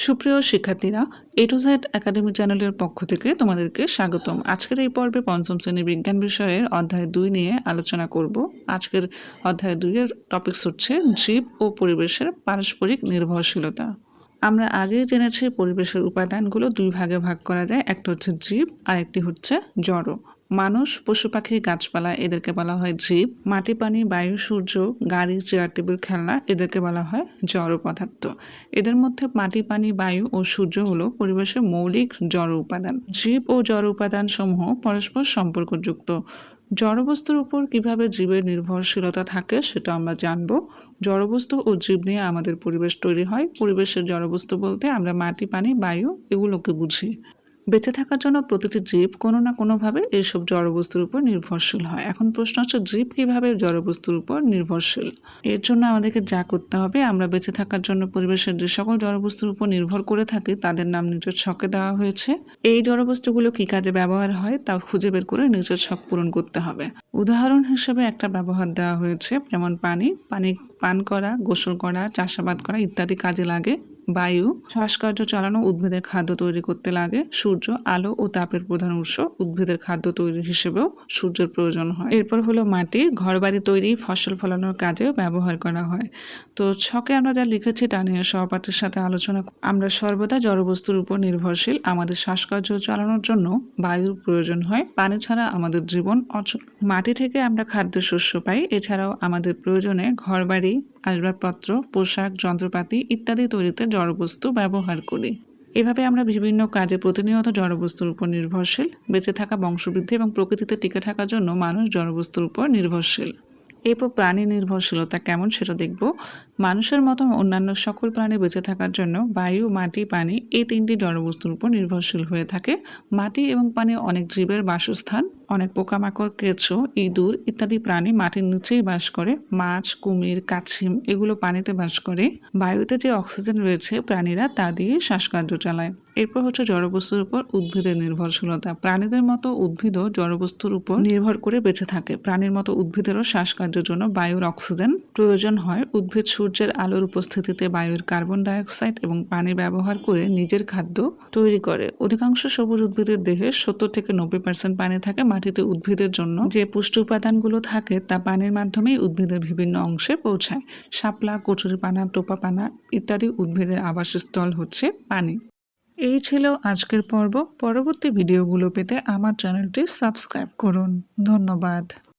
সুপ্রিয় শিক্ষার্থীরা, এ to Z academy চ্যানেলের পক্ষ থেকে তোমাদেরকে স্বাগতম। আজকের এই পর্বে পঞ্চম শ্রেণী বিজ্ঞান বিষয়ের অধ্যায় 2 নিয়ে আলোচনা করব। আজকের অধ্যায় 2 এর টপিকস হচ্ছে জীব ও পরিবেশের পারস্পরিক নির্ভরশীলতা। আমরা আগেই জেনেছি পরিবেশের উপাদানগুলো দুই ভাগে ভাগ করা যায়, একটা হচ্ছে জীব আর একটি হচ্ছে জড়। মানুষ, পশু পাখি, গাছপালা এদেরকে বলা হয় জীব। মাটি, পানি, বায়ু, সূর্য, গাড়ি, চেয়ার, টেবিল, খেলনা এদেরকে বলা হয় জড় পদার্থ। এদের মধ্যে মাটি, পানি, বায়ু ও সূর্য হলো পরিবেশের মৌলিক জড় উপাদান। জীব ও জড় উপাদান সমূহ পরস্পর সম্পর্কযুক্ত। জড়বস্তুর উপর কিভাবে জীবের নির্ভরশীলতা থাকে সেটা আমরা জানব। জড়বস্তু ও জীব নিয়ে আমাদের পরিবেশ তৈরি হয়। পরিবেশের জড়বস্তু বলতে আমরা মাটি, পানি, বায়ু এগুলোকে বুঝি। বেঁচে থাকার জন্য প্রতিটি জীব কোনো না কোনোভাবে এইসব জড়বস্তুর উপর নির্ভরশীল হয়। এখন প্রশ্ন হচ্ছে, জীব কিভাবে জড়বস্তুর উপর নির্ভরশীল? এর জন্য আমাদেরকে যা করতে হবে, আমরা বেঁচে থাকার জন্য পরিবেশের যে সকল জড়বস্তুর উপর নির্ভর করে থাকি তাদের নাম নিচের ছকে দেওয়া হয়েছে। এই জড়বস্তুগুলো কি কাজে ব্যবহার হয় তা খুঁজে বের করে নিচের ছক পূরণ করতে হবে। উদাহরণ হিসেবে একটা ব্যবহার দেওয়া হয়েছে, যেমন পানি পান করা, গোসল করা, চাষাবাদ করা ইত্যাদি কাজে লাগে। বায়ু শ্বাসকার্য চালানো, উদ্ভিদের খাদ্য তৈরি করতে লাগে। সূর্য আলো ও তাপের প্রধান উৎস, উদ্ভিদের খাদ্য তৈরি হিসেবেও সূর্যের প্রয়োজন হয়। এরপর হলো মাটি, ঘরবাড়ি তৈরি, ফসল ফলানোর কাজেও ব্যবহার করা হয়। তো ছকে আমরা যা লিখেছি তা নিয়ে সহপাঠীর সাথে আলোচনা। আমরা সর্বদা জড়বস্তুর উপর নির্ভরশীল। আমাদের শ্বাসকার্য চালানোর জন্য বায়ুর প্রয়োজন হয়। পানি ছাড়া আমাদের জীবন অচল। মাটি থেকে আমরা খাদ্যশস্য পাই। এছাড়াও আমাদের প্রয়োজনে ঘরবাড়ি, আসবাবপত্র, পোশাক, যন্ত্রপাতি ইত্যাদি তৈরিতে জড়বস্তু ব্যবহার করি। এভাবে আমরা বিভিন্ন কাজে প্রতিনিয়ত জড়বস্তুর উপর নির্ভরশীল। বেঁচে থাকা, বংশবৃদ্ধি এবং প্রকৃতিতে টিকে থাকার জন্য মানুষ জড়বস্তুর উপর নির্ভরশীল। এরপর প্রাণী নির্ভরশীলতা কেমন সেটা দেখব। মানুষের মতো অন্যান্য সকল প্রাণী বেঁচে থাকার জন্য বায়ু, মাটি, পানি এই তিনটি জড়বস্তুর উপর নির্ভরশীল হয়ে থাকে। মাটি এবং পানি অনেক জীবের বাসস্থান। অনেক পোকামাকড়, কেঁচো, ইঁদুর ইত্যাদি প্রাণী মাটির নিচেই বাস করে। মাছ, কুমির, কাছিম এগুলো পানিতে বাস করে। বায়ুতে যে অক্সিজেন রয়েছে প্রাণীরা তা দিয়ে শ্বাসকার্য চালায়। এরপর হচ্ছে জড়বস্তুর উপর উদ্ভিদের নির্ভরশীলতা। প্রাণীদের মতো উদ্ভিদও জড়বস্তুর উপর নির্ভর করে বেঁচে থাকে। প্রাণীর মতো উদ্ভিদেরও শ্বাসকার্যের জন্য বায়ুর অক্সিজেন প্রয়োজন হয়। উদ্ভিদ সূর্যের আলোর উপস্থিতিতে বায়ুর কার্বন ডাইঅক্সাইড এবং পানি ব্যবহার করে নিজের খাদ্য তৈরি করে। অধিকাংশ সবুজ উদ্ভিদের দেহে 70 থেকে 90% পানি থাকে। মাটিতে উদ্ভিদের জন্য যে পুষ্টি উপাদানগুলো থাকে তা পানির মাধ্যমেই উদ্ভিদের বিভিন্ন অংশে পৌঁছায়। শাপলা, কচুরিপানা, টোপাপানা ইত্যাদি উদ্ভিদের আবাসস্থল হচ্ছে পানি। এই ছিল আজকের পর্ব। পরবর্তী ভিডিওগুলো পেতে আমার চ্যানেলটি সাবস্ক্রাইব করুন। ধন্যবাদ।